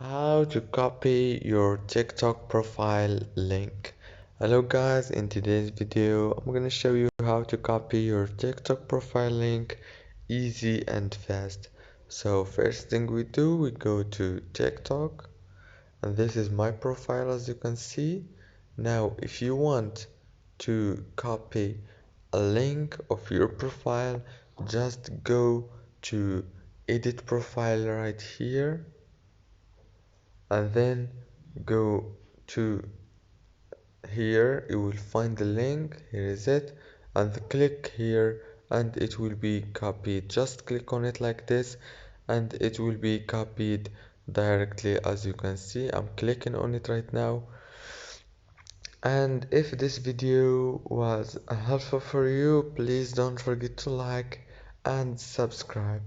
How to copy your TikTok profile link. Hello guys, in today's video I'm gonna show you how to copy your TikTok profile link easy and fast. So first thing we do, we go to TikTok, and this is my profile as you can see. Now if you want to copy a link of your profile, just go to edit profile right here, and then go to here. You will find the link. Here is it, and click here and it will be copied. Just click on it like this and it will be copied directly. As you can see, I'm clicking on it right now. And if this video was helpful for you, please don't forget to like and subscribe.